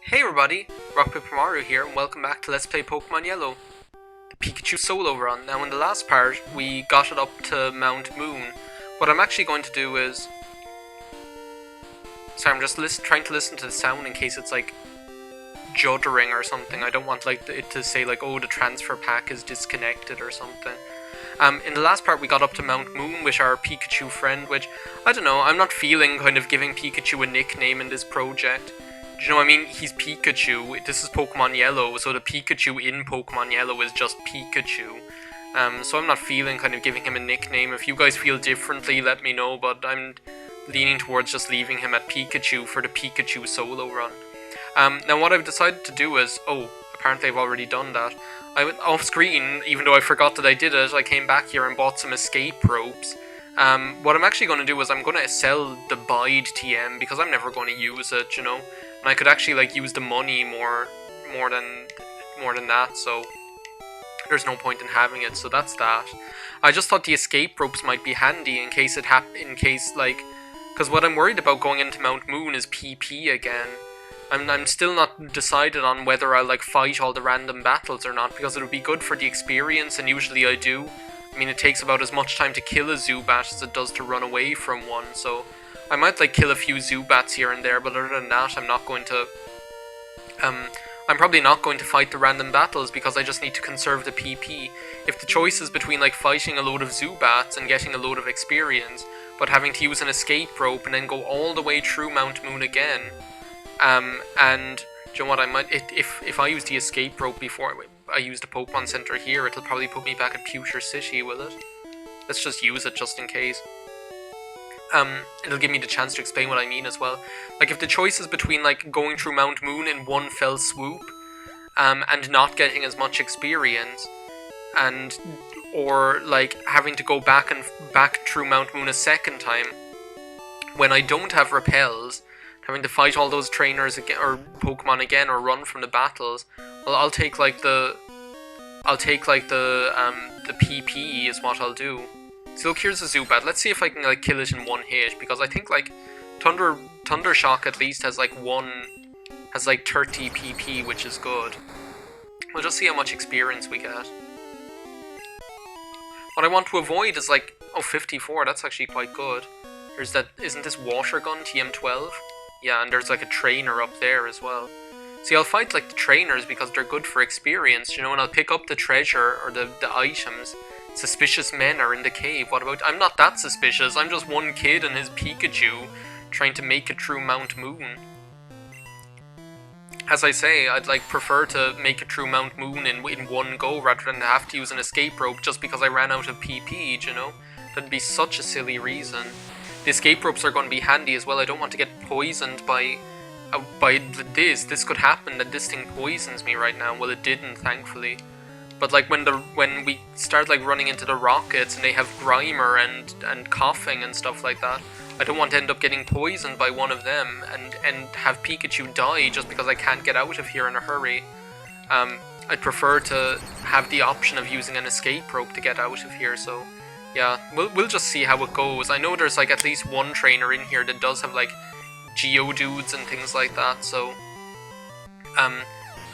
Hey everybody, RockPaperMario here, and welcome back to Let's Play Pokemon Yellow, the Pikachu solo run. Now in the last part, we got it up to Mount Moon. What I'm actually going to do is... Sorry, I'm just trying to listen to the sound in case it's like juddering or something. I don't want it to say like, oh, the transfer pack is disconnected or something. In the last part we got up to Mount Moon with our Pikachu friend, which, I don't know, I'm not feeling kind of giving Pikachu a nickname in this project. Do you know what I mean? He's Pikachu. This is Pokemon Yellow, so the Pikachu in Pokemon Yellow is just Pikachu. So I'm not feeling kind of giving him a nickname. If you guys feel differently, let me know, but I'm leaning towards just leaving him at Pikachu for the Pikachu solo run. Now what I've decided to do is... Oh, apparently I've already done that. I went off screen, even though I forgot that I did it. I came back here and bought some escape ropes. What I'm actually going to do is I'm going to sell the Bide TM because I'm never going to use it, you know. And I could actually like use the money more than that, so there's no point in having it. So that's that. I just thought the escape ropes might be handy in case because what I'm worried about going into Mount Moon is PP again. I'm still not decided on whether I'll like fight all the random battles or not, because it would be good for the experience, and usually I do. I mean, it takes about as much time to kill a Zubat as it does to run away from one, so I might like kill a few Zubats here and there, but other than that, I'm not going to... I'm probably not going to fight the random battles because I just need to conserve the PP. If the choice is between like fighting a load of Zubats and getting a load of experience, but having to use an escape rope and then go all the way through Mount Moon again, and do you know what, I might... If I use the escape rope before I use the Pokemon Center here, it'll probably put me back at Pewter City, will it? Let's just use it just in case. It'll give me the chance to explain what I mean as well. Like, if the choice is between, like, going through Mount Moon in one fell swoop, and not getting as much experience, or, like, having to go back through Mount Moon a second time, when I don't have repels, having to fight all those trainers again, or Pokemon again, or run from the battles, well, I'll take the PP is what I'll do. So look, here's a Zubat. Let's see if I can like kill it in one hit, because I think like Thunder Shock at least has like 30 PP, which is good. We'll just see how much experience we get. What I want to avoid is like 54. That's actually quite good. There's that. Isn't this Water Gun TM12? Yeah, and there's like a trainer up there as well. See, I'll fight like the trainers because they're good for experience, you know, and I'll pick up the treasure or the items. Suspicious men are in the cave. What about... I'm not that suspicious. I'm just one kid and his Pikachu trying to make it through Mount Moon. As I say, I'd like prefer to make it through Mount Moon in one go rather than have to use an escape rope just because I ran out of PP, you know? That'd be such a silly reason. The escape ropes are going to be handy as well. I don't want to get poisoned by this. This could happen that this thing poisons me right now. Well, it didn't, thankfully. But like when we start like running into the rockets and they have Grimer and coughing and stuff like that, I don't want to end up getting poisoned by one of them and have Pikachu die just because I can't get out of here in a hurry. I'd prefer to have the option of using an escape rope to get out of here, so yeah, we'll just see how it goes. I know there's like at least one trainer in here that does have like Geodudes and things like that, so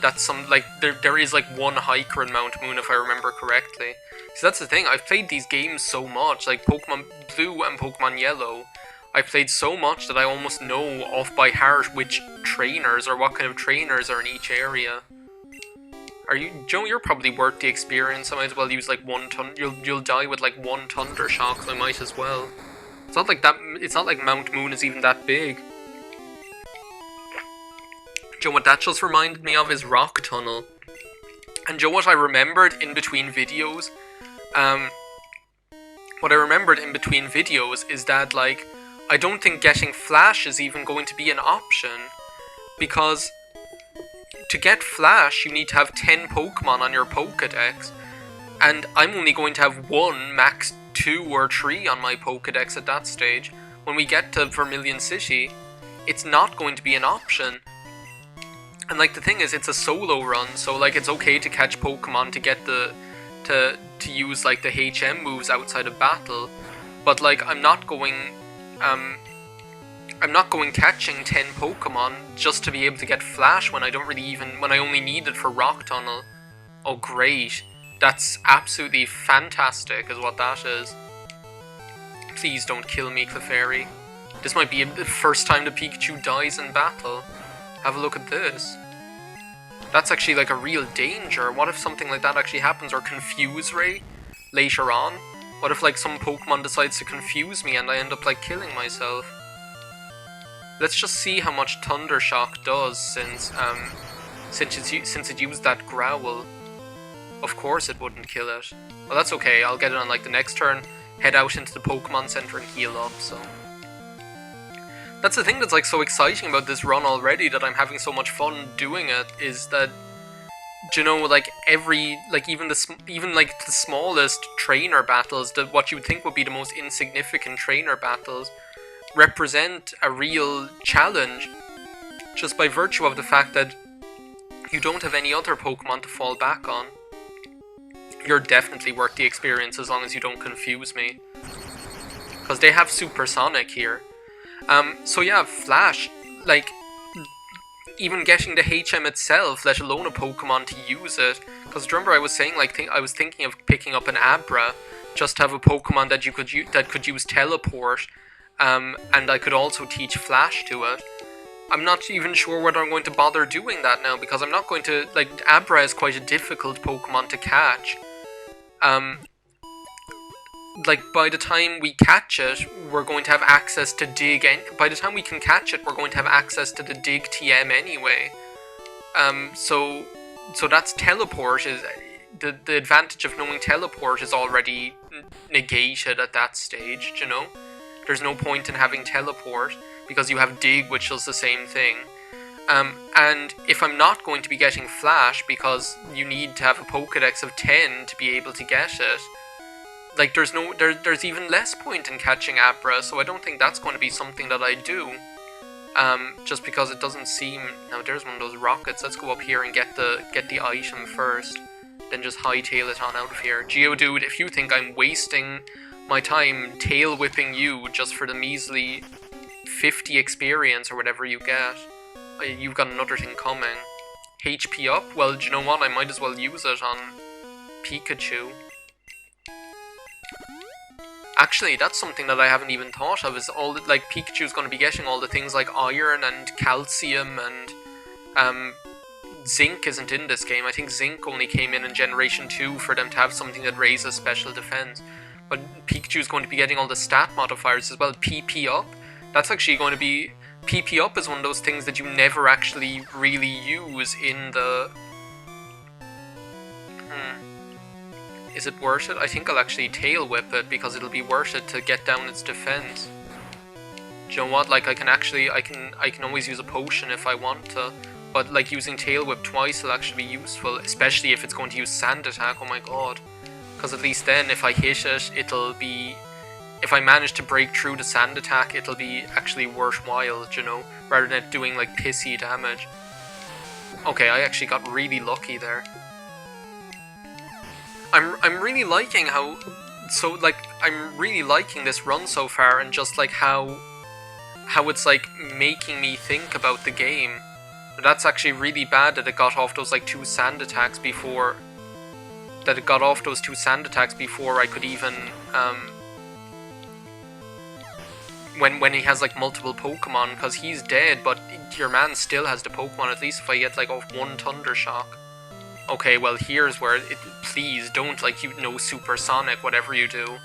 that's some, like, there is like one hiker in Mount Moon if I remember correctly. So that's the thing, I've played these games so much, like Pokemon Blue and Pokemon Yellow, I've played so much that I almost know off by heart which trainers or what kind of trainers are in each area. Are you, Joe, you're probably worth the experience. I might as well use like you'll die with like one Thunder Shock, so I might as well. It's not like Mount Moon is even that big. Joe, what that just reminded me of is Rock Tunnel. And Joe, what I remembered in between videos, is that, like, I don't think getting Flash is even going to be an option, because to get Flash, you need to have 10 Pokemon on your Pokedex, and I'm only going to have 1, max 2 or 3 on my Pokedex at that stage. When we get to Vermilion City, it's not going to be an option. And like the thing is, it's a solo run, so like it's okay to catch Pokemon to get to use like the HM moves outside of battle, but like I'm not going I'm not going catching 10 Pokemon just to be able to get Flash when I don't really even, when I only need it for Rock Tunnel. Oh great, that's absolutely fantastic is what that is. Please don't kill me, Clefairy. This might be the first time the Pikachu dies in battle. Have a look at this. That's actually like a real danger. What if something like that actually happens, or Confuse Ray later on? What if like some Pokemon decides to confuse me and I end up like killing myself? Let's just see how much Thunder Shock does since it used that Growl. Of course it wouldn't kill it. Well, that's okay. I'll get it on like the next turn. Head out into the Pokemon Center and heal up. So that's the thing that's like so exciting about this run already, that I'm having so much fun doing it, is that, you know, like every, like even like the smallest trainer battles, that what you would think would be the most insignificant trainer battles, represent a real challenge, just by virtue of the fact that you don't have any other Pokemon to fall back on. You're definitely worth the experience as long as you don't confuse me, because they have Supersonic here. So yeah, Flash, like, even getting the HM itself, let alone a Pokemon to use it, because remember I was saying, like, I was thinking of picking up an Abra, just to have a Pokemon that could use Teleport, and I could also teach Flash to it. I'm not even sure whether I'm going to bother doing that now, because I'm not going to, like, Abra is quite a difficult Pokemon to catch. Like, by the time we catch it, we're going to have access to Dig, and by the time we can catch it, we're going to have access to the Dig TM anyway. So that's Teleport, is the advantage of knowing Teleport is already negated at that stage, you know? There's no point in having Teleport, because you have Dig, which does the same thing. And if I'm not going to be getting Flash, because you need to have a Pokedex of 10 to be able to get it, like, there's even less point in catching Abra, so I don't think that's going to be something that I do. Just because it doesn't seem... Now, there's one of those rockets. Let's go up here and get the item first, then just hightail it on out of here. Geodude, if you think I'm wasting my time tail whipping you just for the measly 50 experience or whatever you get, you've got another thing coming. HP up? Well, do you know what? I might as well use it on Pikachu. Actually, that's something that I haven't even thought of, is all that, like, Pikachu's going to be getting all the things like iron and calcium and zinc isn't in this game. I think zinc only came in Generation 2 for them to have something that raises special defense. But Pikachu's going to be getting all the stat modifiers as well. PP up? That's actually going to be... PP up is one of those things that you never actually really use in the... Is it worth it? I think I'll actually tail whip it, because it'll be worth it to get down its defense. Do you know what? Like, I can always use a potion if I want to, but like using tail whip twice will actually be useful, especially if it's going to use Sand Attack. Oh my god. Because at least then, if I hit it, it'll be... If I manage to break through the Sand Attack, it'll be actually worthwhile, you know, rather than doing like pissy damage. Okay, I actually got really lucky there. I'm really liking how... So, like, I'm really liking this run so far, and just like how it's like making me think about the game. That's actually really bad that it got off those like 2 sand attacks before... That it got off those 2 sand attacks before I could even... When he has like multiple Pokemon, because he's dead, but your man still has the Pokemon, at least if I get like off 1 Thunder Shock. Okay, well here's where please don't, like, you know, Supersonic, whatever you do.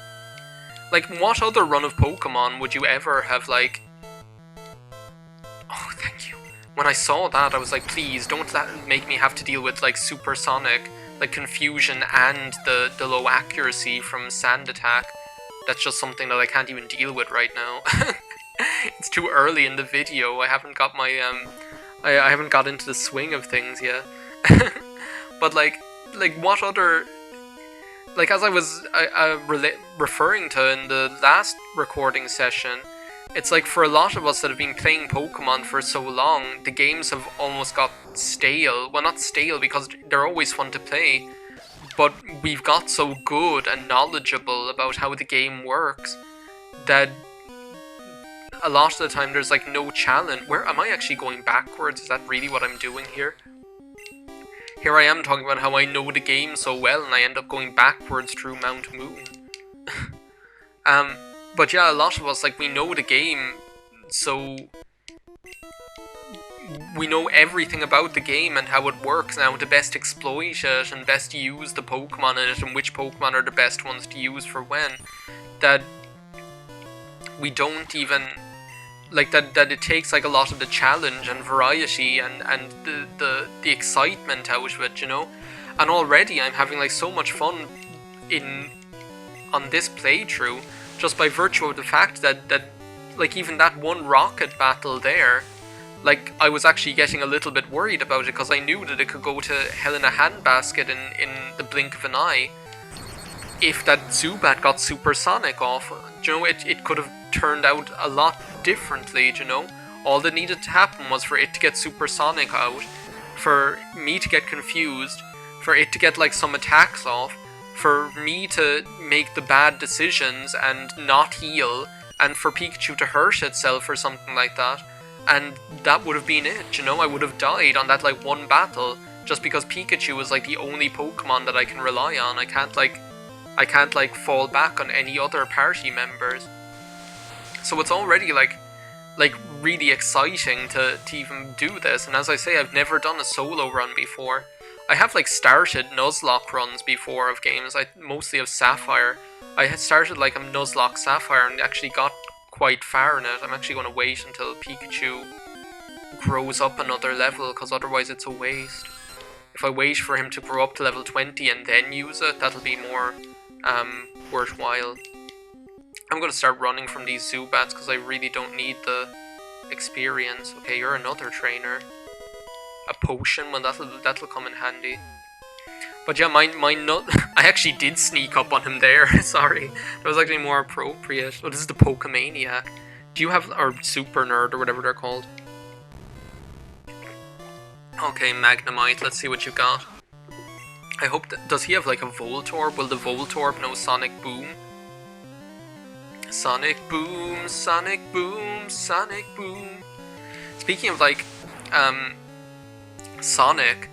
Like, what other run of Pokemon would you ever have, like... Oh, thank you. When I saw that, I was like, please, don't make me have to deal with, like, Supersonic, like, confusion and the low accuracy from Sand Attack. That's just something that I can't even deal with right now. It's too early in the video, I haven't got my, I haven't got into the swing of things yet. But like what other, like, as I was referring to in the last recording session, it's like for a lot of us that have been playing Pokemon for so long, the games have almost got stale. Well, not stale, because they're always fun to play, but we've got so good and knowledgeable about how the game works that a lot of the time there's like no challenge. Where am I actually going backwards? Is that really what I'm doing here? Here I am talking about how I know the game so well, and I end up going backwards through Mount Moon. But yeah, a lot of us, like, we know the game, so we know everything about the game and how it works now, to best exploit it and best use the Pokemon in it and which Pokemon are the best ones to use for when. That we don't even, like, that it takes like a lot of the challenge and variety and the excitement out of it, you know? And already I'm having like so much fun on this playthrough, just by virtue of the fact that like even that one rocket battle there, like I was actually getting a little bit worried about it because I knew that it could go to hell in a handbasket in the blink of an eye if that Zubat got supersonic off. You know, it could have turned out a lot differently, you know? All that needed to happen was for it to get supersonic out, for me to get confused, for it to get like some attacks off, for me to make the bad decisions and not heal, and for Pikachu to hurt itself or something like that. And that would have been it, you know? I would have died on that like one battle just because Pikachu is like the only Pokemon that I can rely on. I can't like fall back on any other party members. So it's already like really exciting to even do this. And as I say, I've never done a solo run before. I have like started Nuzlocke runs before of games, mostly of Sapphire. I had started like a Nuzlocke Sapphire and actually got quite far in it. I'm actually going to wait until Pikachu grows up another level, because otherwise it's a waste. If I wait for him to grow up to level 20 and then use it, that'll be more worthwhile. I'm going to start running from these Zubats because I really don't need the experience. Okay, you're another trainer. A potion, well that'll come in handy. But yeah, my nut. I actually did sneak up on him there. Sorry, that was actually more appropriate. Oh, this is the Pokemaniac. Do you have, or Super Nerd or whatever they're called? Okay, Magnemite. Let's see what you got. I hope does he have like a Voltorb? Will the Voltorb know Sonic Boom? Sonic Boom, Sonic Boom, Sonic Boom. Speaking of like Sonic,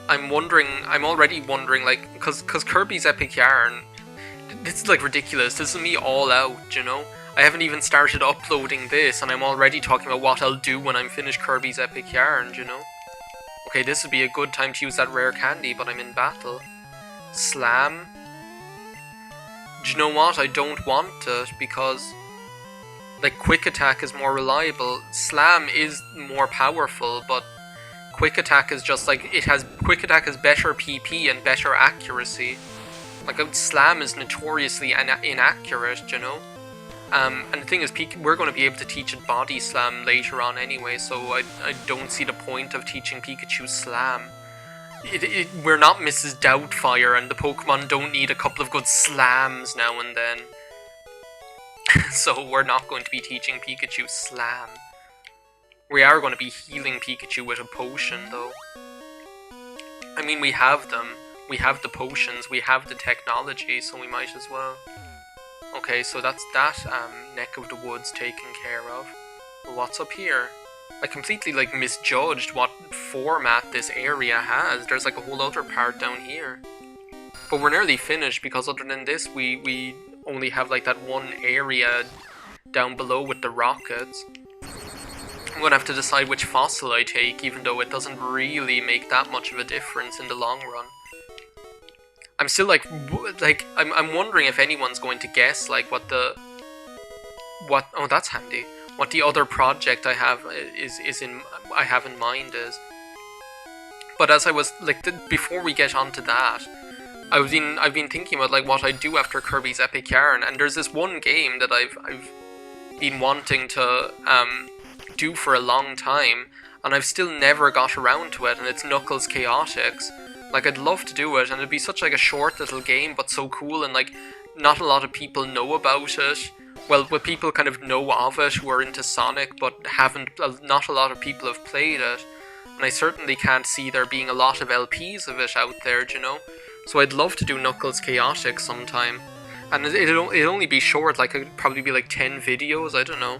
I'm already wondering, like, cause Kirby's Epic Yarn, this is like ridiculous. This is me all out, you know? I haven't even started uploading this and I'm already talking about what I'll do when I'm finished Kirby's Epic Yarn, you know? Okay, this would be a good time to use that rare candy, but I'm in battle. Slam. Do you know what? I don't want it because, like, Quick Attack is more reliable. Slam is more powerful, but Quick Attack is just like, Quick Attack has better PP and better accuracy. Like, Slam is notoriously inaccurate, you know? And the thing is, we're going to be able to teach it Body Slam later on anyway, so I don't see the point of teaching Pikachu Slam. We're not Mrs. Doubtfire, and the Pokemon don't need a couple of good slams now and then. So we're not going to be teaching Pikachu Slam. We are going to be healing Pikachu with a potion, though. I mean, we have them. We have the potions, we have the technology, so we might as well. Okay, so that's that neck of the woods taken care of. What's up here? I completely like misjudged what format this area has. There's like a whole other part down here. But we're nearly finished because other than this, we only have like that one area down below with the rockets. I'm gonna have to decide which fossil I take, even though it doesn't really make that much of a difference in the long run. I'm still like I'm wondering if anyone's going to guess like what oh, that's handy. What the other project I have I have in mind is. But as I was like before we get onto that, I've been thinking about like what I do after Kirby's Epic Yarn, and there's this one game that I've been wanting to do for a long time, and I've still never got around to it, and it's Knuckles Chaotix. Like, I'd love to do it, and it'd be such like a short little game, but so cool, and like not a lot of people know about it. Well, people kind of know of it who are into Sonic, but not a lot of people have played it. And I certainly can't see there being a lot of LPs of it out there, you know? So I'd love to do Knuckles Chaotix sometime. And it'd only be short, like it'd probably be like 10 videos, I don't know.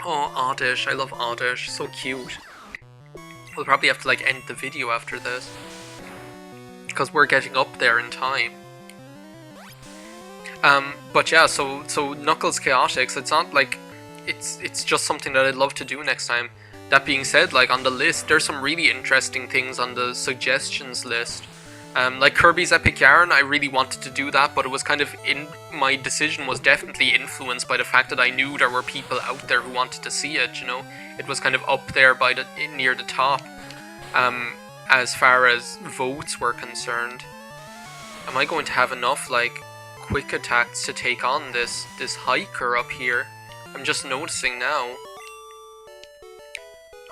Oh, Oddish. I love Oddish. So cute. We'll probably have to like end the video after this, because we're getting up there in time. But yeah, so Knuckles Chaotix, it's not like it's just something that I'd love to do next time. That being said, like on the list, there's some really interesting things on the suggestions list. Like Kirby's Epic Yarn, I really wanted to do that, but it was kind of my decision was definitely influenced by the fact that I knew there were people out there who wanted to see it. You know, it was kind of up there by near the top, as far as votes were concerned. Am I going to have enough like quick attacks to take on this hiker up here? I'm just noticing now.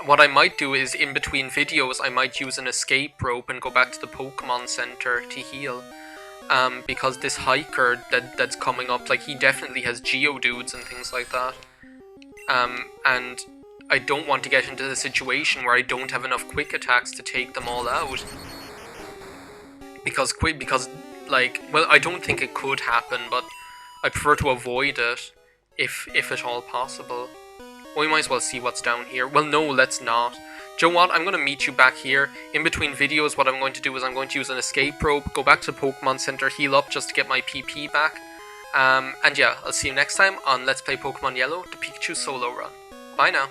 What I might do is, in between videos, I might use an escape rope and go back to the Pokemon Center to heal. Because this hiker that's coming up, like, he definitely has Geodudes and things like that. And I don't want to get into the situation where I don't have enough quick attacks to take them all out. Because, like, well, I don't think it could happen, but I prefer to avoid it, if at all possible. We might as well see what's down here. Well, no, let's not. Do you know what? I'm going to meet you back here. In between videos, what I'm going to do is I'm going to use an escape rope, go back to the Pokemon Center, heal up just to get my PP back. And yeah, I'll see you next time on Let's Play Pokemon Yellow, the Pikachu solo run. Bye now.